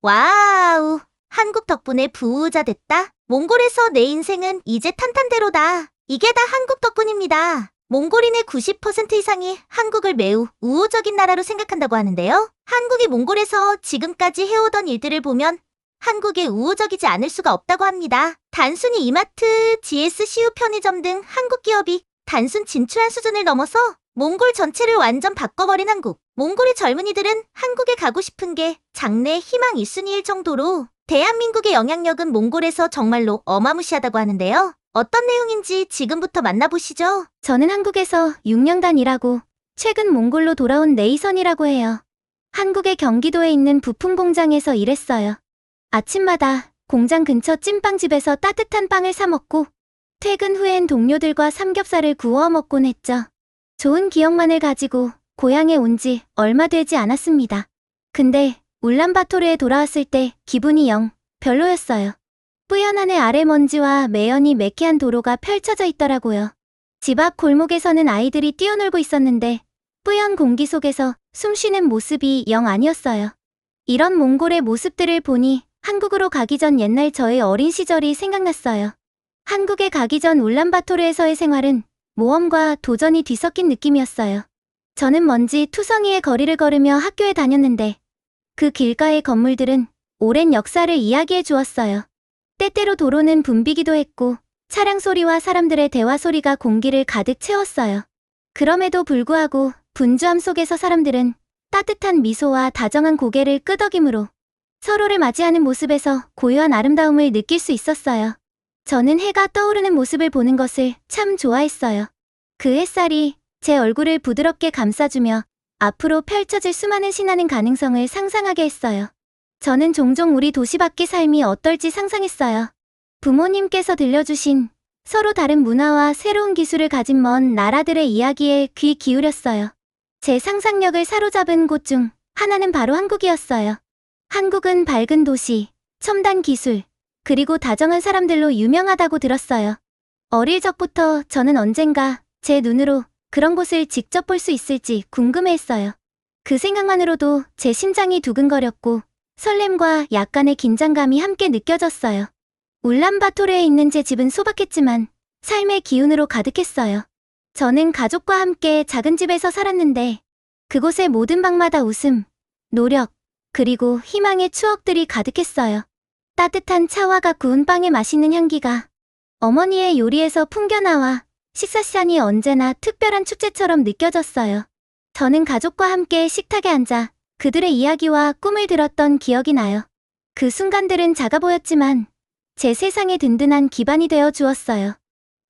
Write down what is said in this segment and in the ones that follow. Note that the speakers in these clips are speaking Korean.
와우, 한국 덕분에 부자 됐다. 몽골에서 내 인생은 이제 탄탄대로다. 이게 다 한국 덕분입니다. 몽골인의 90% 이상이 한국을 매우 우호적인 나라로 생각한다고 하는데요. 한국이 몽골에서 지금까지 해오던 일들을 보면 한국에 우호적이지 않을 수가 없다고 합니다. 단순히 이마트, GSCU 편의점 등 한국 기업이 단순 진출한 수준을 넘어서 몽골 전체를 완전 바꿔버린 한국. 몽골의 젊은이들은 한국에 가고 싶은 게 장래 희망 1순위일 정도로 대한민국의 영향력은 몽골에서 정말로 어마무시하다고 하는데요. 어떤 내용인지 지금부터 만나보시죠. 저는 한국에서 6년간 일하고 최근 몽골로 돌아온 네이선이라고 해요. 한국의 경기도에 있는 부품 공장에서 일했어요. 아침마다 공장 근처 찐빵집에서 따뜻한 빵을 사 먹고 퇴근 후엔 동료들과 삼겹살을 구워 먹곤 했죠. 좋은 기억만을 가지고 고향에 온 지 얼마 되지 않았습니다. 근데 울란바토르에 돌아왔을 때 기분이 영 별로였어요. 뿌연 하늘 아래 먼지와 매연이 매캐한 도로가 펼쳐져 있더라고요. 집 앞 골목에서는 아이들이 뛰어놀고 있었는데 뿌연 공기 속에서 숨 쉬는 모습이 영 아니었어요. 이런 몽골의 모습들을 보니 한국으로 가기 전 옛날 저의 어린 시절이 생각났어요. 한국에 가기 전 울란바토르에서의 생활은 모험과 도전이 뒤섞인 느낌이었어요. 저는 먼지 투성이의 거리를 걸으며 학교에 다녔는데 그 길가의 건물들은 오랜 역사를 이야기해 주었어요. 때때로 도로는 붐비기도 했고 차량 소리와 사람들의 대화 소리가 공기를 가득 채웠어요. 그럼에도 불구하고 분주함 속에서 사람들은 따뜻한 미소와 다정한 고개를 끄덕이므로 서로를 맞이하는 모습에서 고요한 아름다움을 느낄 수 있었어요. 저는 해가 떠오르는 모습을 보는 것을 참 좋아했어요. 그 햇살이 제 얼굴을 부드럽게 감싸주며 앞으로 펼쳐질 수많은 신나는 가능성을 상상하게 했어요. 저는 종종 우리 도시 밖의 삶이 어떨지 상상했어요. 부모님께서 들려주신 서로 다른 문화와 새로운 기술을 가진 먼 나라들의 이야기에 귀 기울였어요. 제 상상력을 사로잡은 곳 중 하나는 바로 한국이었어요. 한국은 밝은 도시, 첨단 기술, 그리고 다정한 사람들로 유명하다고 들었어요. 어릴 적부터 저는 언젠가 제 눈으로 그런 곳을 직접 볼 수 있을지 궁금해했어요. 그 생각만으로도 제 심장이 두근거렸고 설렘과 약간의 긴장감이 함께 느껴졌어요. 울란바토르에 있는 제 집은 소박했지만 삶의 기운으로 가득했어요. 저는 가족과 함께 작은 집에서 살았는데 그곳의 모든 방마다 웃음, 노력, 그리고 희망의 추억들이 가득했어요. 따뜻한 차와 구운 빵의 맛있는 향기가 어머니의 요리에서 풍겨나와 식사 시간이 언제나 특별한 축제처럼 느껴졌어요. 저는 가족과 함께 식탁에 앉아 그들의 이야기와 꿈을 들었던 기억이 나요. 그 순간들은 작아 보였지만 제 세상에 든든한 기반이 되어 주었어요.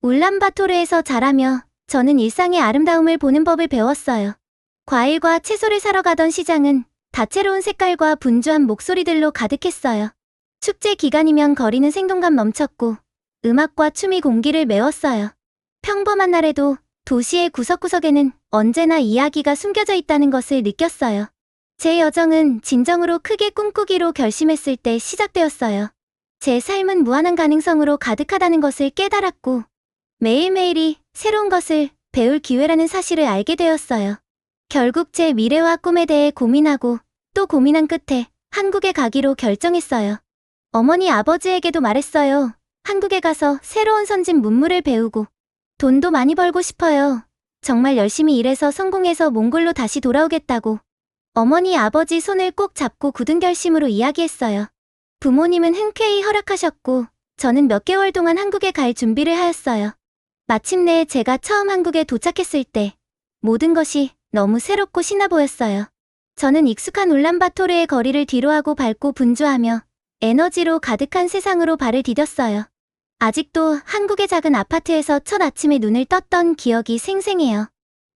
울란바토르에서 자라며 저는 일상의 아름다움을 보는 법을 배웠어요. 과일과 채소를 사러 가던 시장은 다채로운 색깔과 분주한 목소리들로 가득했어요. 축제 기간이면 거리는 생동감 넘쳤고 음악과 춤이 공기를 메웠어요. 평범한 날에도 도시의 구석구석에는 언제나 이야기가 숨겨져 있다는 것을 느꼈어요. 제 여정은 진정으로 크게 꿈꾸기로 결심했을 때 시작되었어요. 제 삶은 무한한 가능성으로 가득하다는 것을 깨달았고 매일매일이 새로운 것을 배울 기회라는 사실을 알게 되었어요. 결국 제 미래와 꿈에 대해 고민하고 또 고민한 끝에 한국에 가기로 결정했어요. 어머니 아버지에게도 말했어요. 한국에 가서 새로운 선진 문물을 배우고 돈도 많이 벌고 싶어요. 정말 열심히 일해서 성공해서 몽골로 다시 돌아오겠다고. 어머니 아버지 손을 꼭 잡고 굳은 결심으로 이야기했어요. 부모님은 흔쾌히 허락하셨고 저는 몇 개월 동안 한국에 갈 준비를 하였어요. 마침내 제가 처음 한국에 도착했을 때 모든 것이 너무 새롭고 신나 보였어요. 저는 익숙한 울란바토르의 거리를 뒤로하고 밝고 분주하며 에너지로 가득한 세상으로 발을 디뎠어요. 아직도 한국의 작은 아파트에서 첫 아침에 눈을 떴던 기억이 생생해요.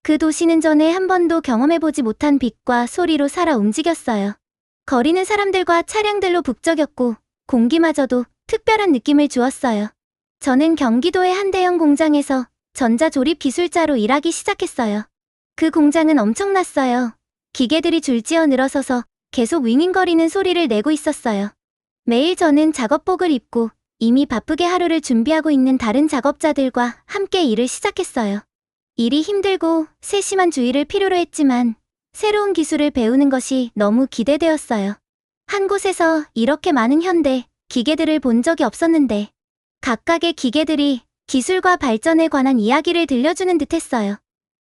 그 도시는 전에 한 번도 경험해보지 못한 빛과 소리로 살아 움직였어요. 거리는 사람들과 차량들로 북적였고 공기마저도 특별한 느낌을 주었어요. 저는 경기도의 한 대형 공장에서 전자조립 기술자로 일하기 시작했어요. 그 공장은 엄청났어요. 기계들이 줄지어 늘어서서 계속 윙윙거리는 소리를 내고 있었어요. 매일 저는 작업복을 입고 이미 바쁘게 하루를 준비하고 있는 다른 작업자들과 함께 일을 시작했어요. 일이 힘들고 세심한 주의를 필요로 했지만 새로운 기술을 배우는 것이 너무 기대되었어요. 한 곳에서 이렇게 많은 현대 기계들을 본 적이 없었는데 각각의 기계들이 기술과 발전에 관한 이야기를 들려주는 듯했어요.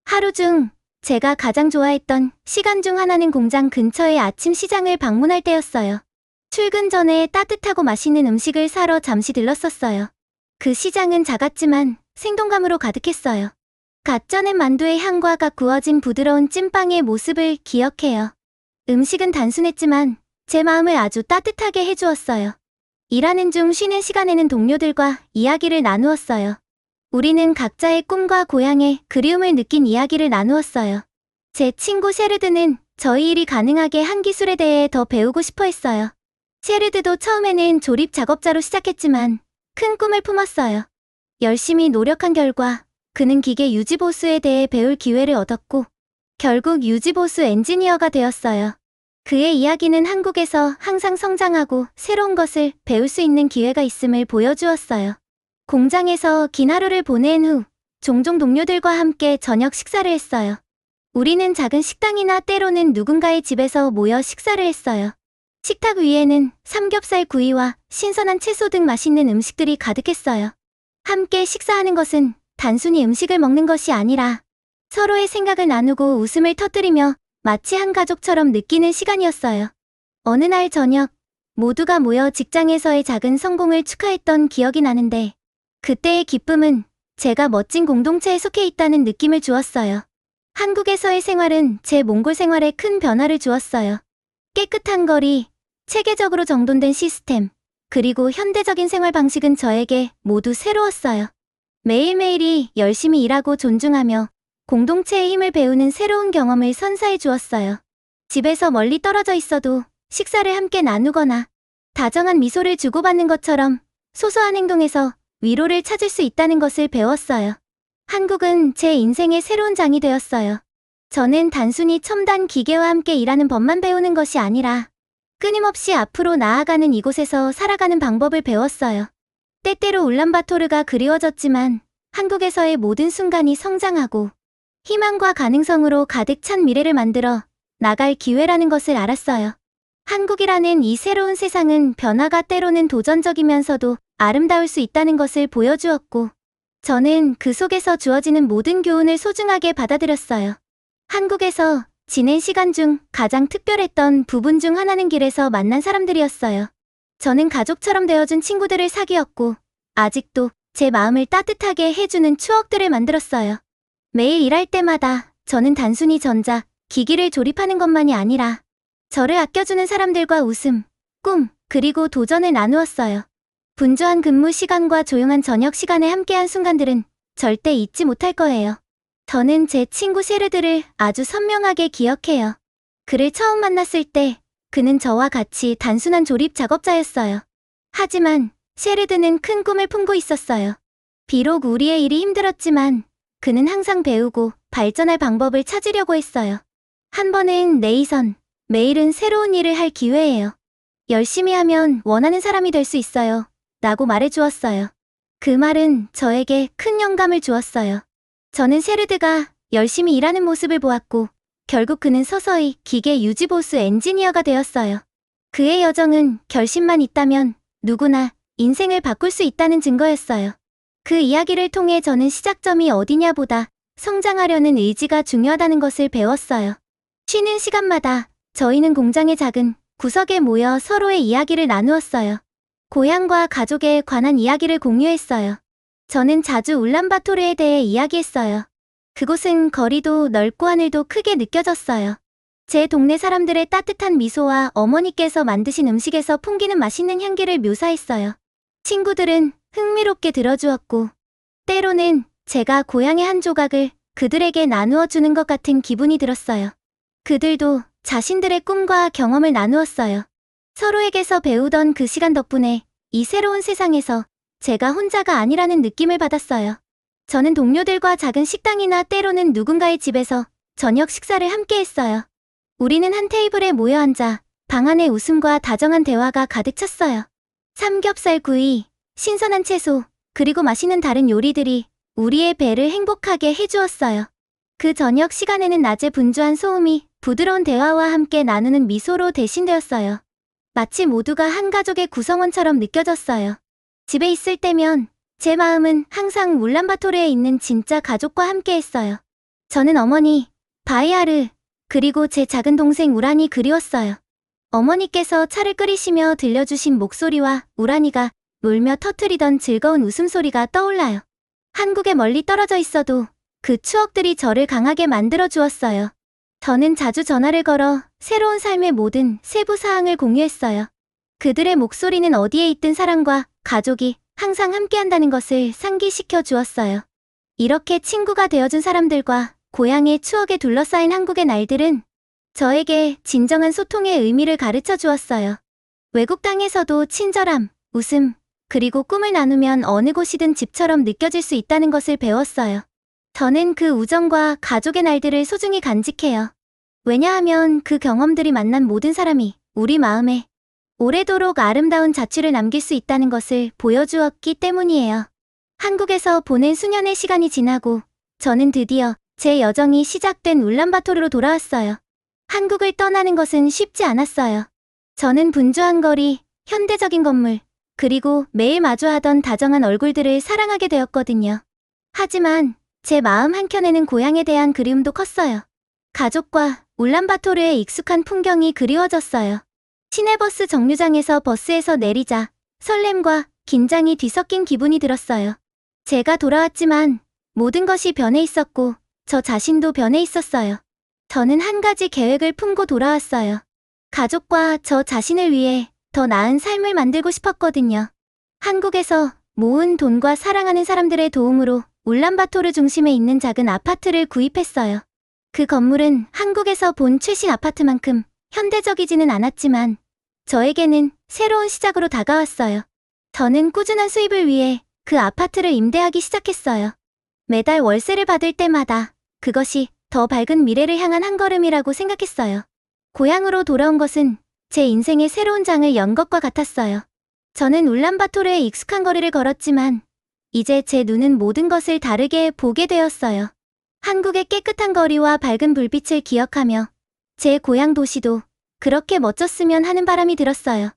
하루 중 제가 가장 좋아했던 시간 중 하나는 공장 근처의 아침 시장을 방문할 때였어요. 출근 전에 따뜻하고 맛있는 음식을 사러 잠시 들렀었어요. 그 시장은 작았지만 생동감으로 가득했어요. 갓 쪄낸 만두의 향과 갓 구워진 부드러운 찐빵의 모습을 기억해요. 음식은 단순했지만 제 마음을 아주 따뜻하게 해주었어요. 일하는 중 쉬는 시간에는 동료들과 이야기를 나누었어요. 우리는 각자의 꿈과 고향에 그리움을 느낀 이야기를 나누었어요. 제 친구 셰르드는 저희 일이 가능하게 한 기술에 대해 더 배우고 싶어 했어요. 셰르드도 처음에는 조립 작업자로 시작했지만 큰 꿈을 품었어요. 열심히 노력한 결과 그는 기계 유지보수에 대해 배울 기회를 얻었고 결국 유지보수 엔지니어가 되었어요. 그의 이야기는 한국에서 항상 성장하고 새로운 것을 배울 수 있는 기회가 있음을 보여주었어요. 공장에서 긴 하루를 보낸 후 종종 동료들과 함께 저녁 식사를 했어요. 우리는 작은 식당이나 때로는 누군가의 집에서 모여 식사를 했어요. 식탁 위에는 삼겹살 구이와 신선한 채소 등 맛있는 음식들이 가득했어요. 함께 식사하는 것은 단순히 음식을 먹는 것이 아니라 서로의 생각을 나누고 웃음을 터뜨리며 마치 한 가족처럼 느끼는 시간이었어요. 어느 날 저녁, 모두가 모여 직장에서의 작은 성공을 축하했던 기억이 나는데 그때의 기쁨은 제가 멋진 공동체에 속해 있다는 느낌을 주었어요. 한국에서의 생활은 제 몽골 생활에 큰 변화를 주었어요. 깨끗한 거리, 체계적으로 정돈된 시스템, 그리고 현대적인 생활 방식은 저에게 모두 새로웠어요. 매일매일이 열심히 일하고 존중하며 공동체의 힘을 배우는 새로운 경험을 선사해 주었어요. 집에서 멀리 떨어져 있어도 식사를 함께 나누거나 다정한 미소를 주고받는 것처럼 소소한 행동에서 위로를 찾을 수 있다는 것을 배웠어요. 한국은 제 인생의 새로운 장이 되었어요. 저는 단순히 첨단 기계와 함께 일하는 법만 배우는 것이 아니라 끊임없이 앞으로 나아가는 이곳에서 살아가는 방법을 배웠어요. 때때로 울란바토르가 그리워졌지만 한국에서의 모든 순간이 성장하고 희망과 가능성으로 가득 찬 미래를 만들어 나갈 기회라는 것을 알았어요. 한국이라는 이 새로운 세상은 변화가 때로는 도전적이면서도 아름다울 수 있다는 것을 보여주었고 저는 그 속에서 주어지는 모든 교훈을 소중하게 받아들였어요. 한국에서 지낸 시간 중 가장 특별했던 부분 중 하나는 길에서 만난 사람들이었어요. 저는 가족처럼 되어준 친구들을 사귀었고 아직도 제 마음을 따뜻하게 해주는 추억들을 만들었어요. 매일 일할 때마다 저는 단순히 전자, 기기를 조립하는 것만이 아니라 저를 아껴주는 사람들과 웃음, 꿈, 그리고 도전을 나누었어요. 분주한 근무 시간과 조용한 저녁 시간에 함께한 순간들은 절대 잊지 못할 거예요. 저는 제 친구 셰르드를 아주 선명하게 기억해요. 그를 처음 만났을 때 그는 저와 같이 단순한 조립 작업자였어요. 하지만 셰르드는 큰 꿈을 품고 있었어요. 비록 우리의 일이 힘들었지만 그는 항상 배우고 발전할 방법을 찾으려고 했어요. 한 번은 네이선, 매일은 새로운 일을 할 기회예요. 열심히 하면 원하는 사람이 될 수 있어요. 라고 말해주었어요. 그 말은 저에게 큰 영감을 주었어요. 저는 셰르드가 열심히 일하는 모습을 보았고 결국 그는 서서히 기계 유지보수 엔지니어가 되었어요. 그의 여정은 결심만 있다면 누구나 인생을 바꿀 수 있다는 증거였어요. 그 이야기를 통해 저는 시작점이 어디냐보다 성장하려는 의지가 중요하다는 것을 배웠어요. 쉬는 시간마다 저희는 공장의 작은 구석에 모여 서로의 이야기를 나누었어요. 고향과 가족에 관한 이야기를 공유했어요. 저는 자주 울란바토르에 대해 이야기했어요. 그곳은 거리도 넓고 하늘도 크게 느껴졌어요. 제 동네 사람들의 따뜻한 미소와 어머니께서 만드신 음식에서 풍기는 맛있는 향기를 묘사했어요. 친구들은 흥미롭게 들어주었고 때로는 제가 고향의 한 조각을 그들에게 나누어 주는 것 같은 기분이 들었어요. 그들도 자신들의 꿈과 경험을 나누었어요. 서로에게서 배우던 그 시간 덕분에 이 새로운 세상에서 제가 혼자가 아니라는 느낌을 받았어요. 저는 동료들과 작은 식당이나 때로는 누군가의 집에서 저녁 식사를 함께 했어요. 우리는 한 테이블에 모여 앉아 방 안의 웃음과 다정한 대화가 가득 찼어요. 삼겹살 구이, 신선한 채소, 그리고 맛있는 다른 요리들이 우리의 배를 행복하게 해주었어요. 그 저녁 시간에는 낮에 분주한 소음이 부드러운 대화와 함께 나누는 미소로 대신되었어요. 마치 모두가 한 가족의 구성원처럼 느껴졌어요. 집에 있을 때면 제 마음은 항상 울란바토르에 있는 진짜 가족과 함께 했어요. 저는 어머니, 바이아르, 그리고 제 작은 동생 우란이 그리웠어요. 어머니께서 차를 끓이시며 들려주신 목소리와 우란이가 놀며 터뜨리던 즐거운 웃음소리가 떠올라요. 한국에 멀리 떨어져 있어도 그 추억들이 저를 강하게 만들어 주었어요. 저는 자주 전화를 걸어 새로운 삶의 모든 세부 사항을 공유했어요. 그들의 목소리는 어디에 있든 사랑과 가족이 항상 함께한다는 것을 상기시켜 주었어요. 이렇게 친구가 되어준 사람들과 고향의 추억에 둘러싸인 한국의 날들은 저에게 진정한 소통의 의미를 가르쳐 주었어요. 외국 땅에서도 친절함, 웃음, 그리고 꿈을 나누면 어느 곳이든 집처럼 느껴질 수 있다는 것을 배웠어요. 저는 그 우정과 가족의 날들을 소중히 간직해요. 왜냐하면 그 경험들이 만난 모든 사람이 우리 마음에 오래도록 아름다운 자취를 남길 수 있다는 것을 보여주었기 때문이에요. 한국에서 보낸 수년의 시간이 지나고 저는 드디어 제 여정이 시작된 울란바토르로 돌아왔어요. 한국을 떠나는 것은 쉽지 않았어요. 저는 분주한 거리, 현대적인 건물, 그리고 매일 마주하던 다정한 얼굴들을 사랑하게 되었거든요. 하지만 제 마음 한켠에는 고향에 대한 그리움도 컸어요. 가족과 울란바토르의 익숙한 풍경이 그리워졌어요. 시내버스 정류장에서 버스에서 내리자 설렘과 긴장이 뒤섞인 기분이 들었어요. 제가 돌아왔지만 모든 것이 변해 있었고 저 자신도 변해 있었어요. 저는 한 가지 계획을 품고 돌아왔어요. 가족과 저 자신을 위해 더 나은 삶을 만들고 싶었거든요. 한국에서 모은 돈과 사랑하는 사람들의 도움으로 울란바토르 중심에 있는 작은 아파트를 구입했어요. 그 건물은 한국에서 본 최신 아파트만큼 현대적이지는 않았지만 저에게는 새로운 시작으로 다가왔어요. 저는 꾸준한 수입을 위해 그 아파트를 임대하기 시작했어요. 매달 월세를 받을 때마다 그것이 더 밝은 미래를 향한 한 걸음이라고 생각했어요. 고향으로 돌아온 것은 제 인생의 새로운 장을 연 것과 같았어요. 저는 울란바토르의 익숙한 거리를 걸었지만 이제 제 눈은 모든 것을 다르게 보게 되었어요. 한국의 깨끗한 거리와 밝은 불빛을 기억하며 제 고향 도시도 그렇게 멋졌으면 하는 바람이 들었어요.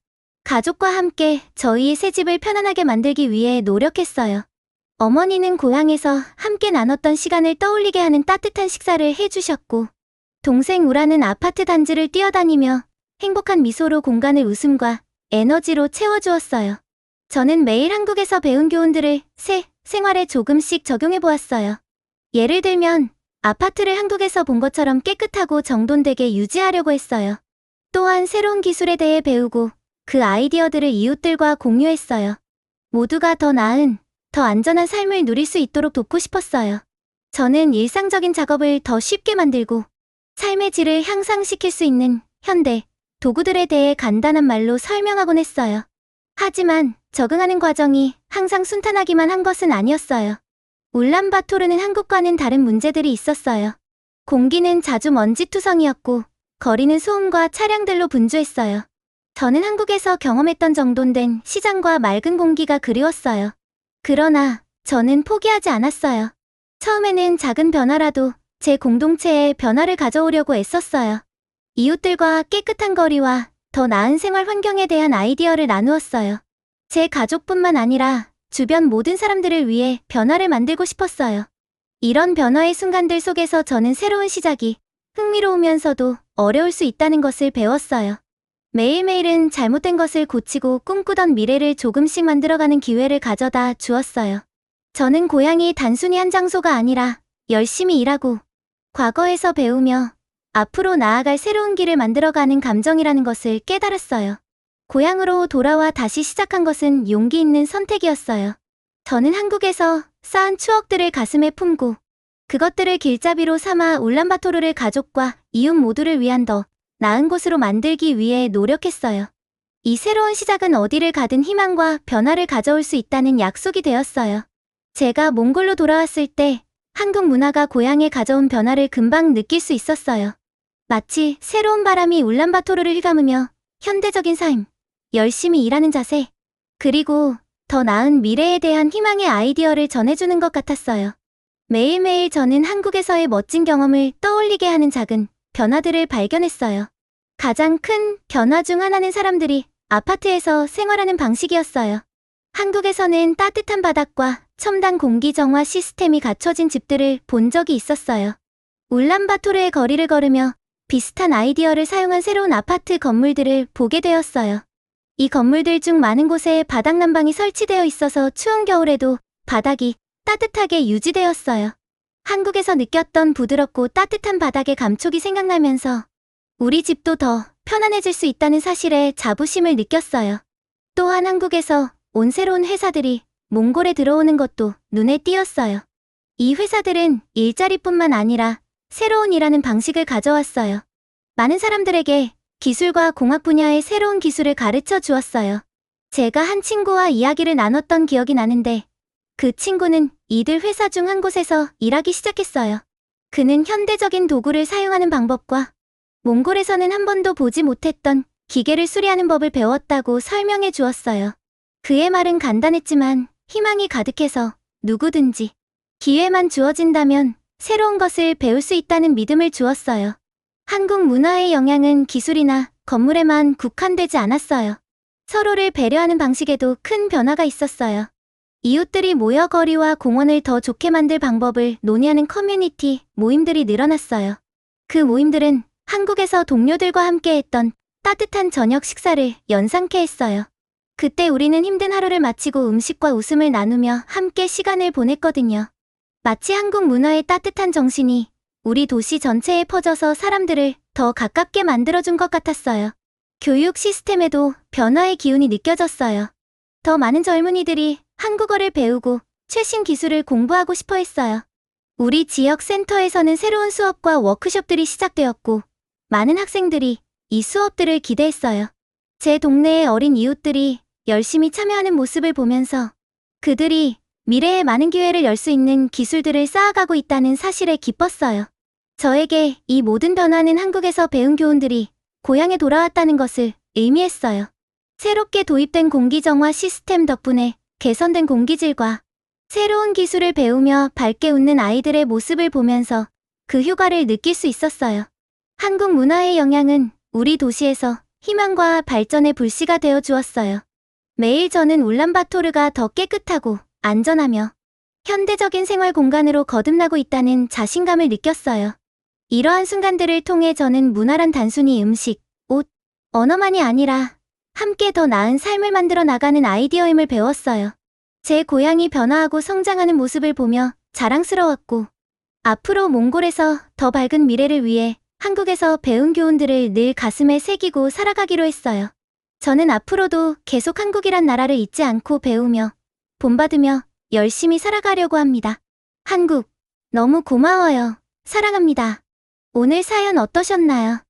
가족과 함께 저희의 새 집을 편안하게 만들기 위해 노력했어요. 어머니는 고향에서 함께 나눴던 시간을 떠올리게 하는 따뜻한 식사를 해주셨고 동생 우라는 아파트 단지를 뛰어다니며 행복한 미소로 공간을 웃음과 에너지로 채워주었어요. 저는 매일 한국에서 배운 교훈들을 새 생활에 조금씩 적용해보았어요. 예를 들면 아파트를 한국에서 본 것처럼 깨끗하고 정돈되게 유지하려고 했어요. 또한 새로운 기술에 대해 배우고 그 아이디어들을 이웃들과 공유했어요. 모두가 더 나은, 더 안전한 삶을 누릴 수 있도록 돕고 싶었어요. 저는 일상적인 작업을 더 쉽게 만들고 삶의 질을 향상시킬 수 있는 현대 도구들에 대해 간단한 말로 설명하곤 했어요. 하지만 적응하는 과정이 항상 순탄하기만 한 것은 아니었어요. 울란바토르는 한국과는 다른 문제들이 있었어요. 공기는 자주 먼지투성이었고 거리는 소음과 차량들로 분주했어요. 저는 한국에서 경험했던 정돈된 시장과 맑은 공기가 그리웠어요. 그러나 저는 포기하지 않았어요. 처음에는 작은 변화라도 제 공동체에 변화를 가져오려고 애썼어요. 이웃들과 깨끗한 거리와 더 나은 생활 환경에 대한 아이디어를 나누었어요. 제 가족뿐만 아니라 주변 모든 사람들을 위해 변화를 만들고 싶었어요. 이런 변화의 순간들 속에서 저는 새로운 시작이 흥미로우면서도 어려울 수 있다는 것을 배웠어요. 매일매일은 잘못된 것을 고치고 꿈꾸던 미래를 조금씩 만들어가는 기회를 가져다 주었어요. 저는 고향이 단순히 한 장소가 아니라 열심히 일하고 과거에서 배우며 앞으로 나아갈 새로운 길을 만들어가는 감정이라는 것을 깨달았어요. 고향으로 돌아와 다시 시작한 것은 용기 있는 선택이었어요. 저는 한국에서 쌓은 추억들을 가슴에 품고 그것들을 길잡이로 삼아 울란바토르를 가족과 이웃 모두를 위한 더 나은 곳으로 만들기 위해 노력했어요. 이 새로운 시작은 어디를 가든 희망과 변화를 가져올 수 있다는 약속이 되었어요. 제가 몽골로 돌아왔을 때 한국 문화가 고향에 가져온 변화를 금방 느낄 수 있었어요. 마치 새로운 바람이 울란바토르를 휘감으며 현대적인 삶, 열심히 일하는 자세, 그리고 더 나은 미래에 대한 희망의 아이디어를 전해주는 것 같았어요. 매일매일 저는 한국에서의 멋진 경험을 떠올리게 하는 작은 변화들을 발견했어요. 가장 큰 변화 중 하나는 사람들이 아파트에서 생활하는 방식이었어요. 한국에서는 따뜻한 바닥과 첨단 공기 정화 시스템이 갖춰진 집들을 본 적이 있었어요. 울란바토르의 거리를 걸으며 비슷한 아이디어를 사용한 새로운 아파트 건물들을 보게 되었어요. 이 건물들 중 많은 곳에 바닥 난방이 설치되어 있어서 추운 겨울에도 바닥이 따뜻하게 유지되었어요. 한국에서 느꼈던 부드럽고 따뜻한 바닥의 감촉이 생각나면서 우리 집도 더 편안해질 수 있다는 사실에 자부심을 느꼈어요. 또한 한국에서 온 새로운 회사들이 몽골에 들어오는 것도 눈에 띄었어요. 이 회사들은 일자리뿐만 아니라 새로운 일하는 방식을 가져왔어요. 많은 사람들에게 기술과 공학 분야의 새로운 기술을 가르쳐 주었어요. 제가 한 친구와 이야기를 나눴던 기억이 나는데 그 친구는 이들 회사 중 한 곳에서 일하기 시작했어요. 그는 현대적인 도구를 사용하는 방법과 몽골에서는 한 번도 보지 못했던 기계를 수리하는 법을 배웠다고 설명해 주었어요. 그의 말은 간단했지만 희망이 가득해서 누구든지 기회만 주어진다면 새로운 것을 배울 수 있다는 믿음을 주었어요. 한국 문화의 영향은 기술이나 건물에만 국한되지 않았어요. 서로를 배려하는 방식에도 큰 변화가 있었어요. 이웃들이 모여 거리와 공원을 더 좋게 만들 방법을 논의하는 커뮤니티 모임들이 늘어났어요. 그 모임들은 한국에서 동료들과 함께 했던 따뜻한 저녁 식사를 연상케 했어요. 그때 우리는 힘든 하루를 마치고 음식과 웃음을 나누며 함께 시간을 보냈거든요. 마치 한국 문화의 따뜻한 정신이 우리 도시 전체에 퍼져서 사람들을 더 가깝게 만들어준 것 같았어요. 교육 시스템에도 변화의 기운이 느껴졌어요. 더 많은 젊은이들이 한국어를 배우고 최신 기술을 공부하고 싶어 했어요. 우리 지역 센터에서는 새로운 수업과 워크숍들이 시작되었고 많은 학생들이 이 수업들을 기대했어요. 제 동네의 어린 이웃들이 열심히 참여하는 모습을 보면서 그들이 미래에 많은 기회를 열 수 있는 기술들을 쌓아가고 있다는 사실에 기뻤어요. 저에게 이 모든 변화는 한국에서 배운 교훈들이 고향에 돌아왔다는 것을 의미했어요. 새롭게 도입된 공기정화 시스템 덕분에 개선된 공기질과 새로운 기술을 배우며 밝게 웃는 아이들의 모습을 보면서 그 효과를 느낄 수 있었어요. 한국 문화의 영향은 우리 도시에서 희망과 발전의 불씨가 되어 주었어요. 매일 저는 울란바토르가 더 깨끗하고 안전하며 현대적인 생활 공간으로 거듭나고 있다는 자신감을 느꼈어요. 이러한 순간들을 통해 저는 문화란 단순히 음식, 옷, 언어만이 아니라 함께 더 나은 삶을 만들어 나가는 아이디어임을 배웠어요. 제 고향이 변화하고 성장하는 모습을 보며 자랑스러웠고 앞으로 몽골에서 더 밝은 미래를 위해 한국에서 배운 교훈들을 늘 가슴에 새기고 살아가기로 했어요. 저는 앞으로도 계속 한국이란 나라를 잊지 않고 배우며 본받으며 열심히 살아가려고 합니다. 한국, 너무 고마워요. 사랑합니다. 오늘 사연 어떠셨나요?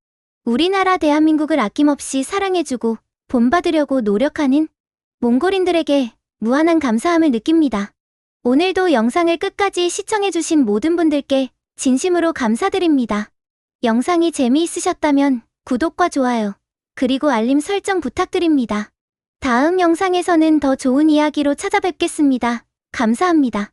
우리나라 대한민국을 아낌없이 사랑해주고 본받으려고 노력하는 몽골인들에게 무한한 감사함을 느낍니다. 오늘도 영상을 끝까지 시청해주신 모든 분들께 진심으로 감사드립니다. 영상이 재미있으셨다면 구독과 좋아요, 그리고 알림 설정 부탁드립니다. 다음 영상에서는 더 좋은 이야기로 찾아뵙겠습니다. 감사합니다.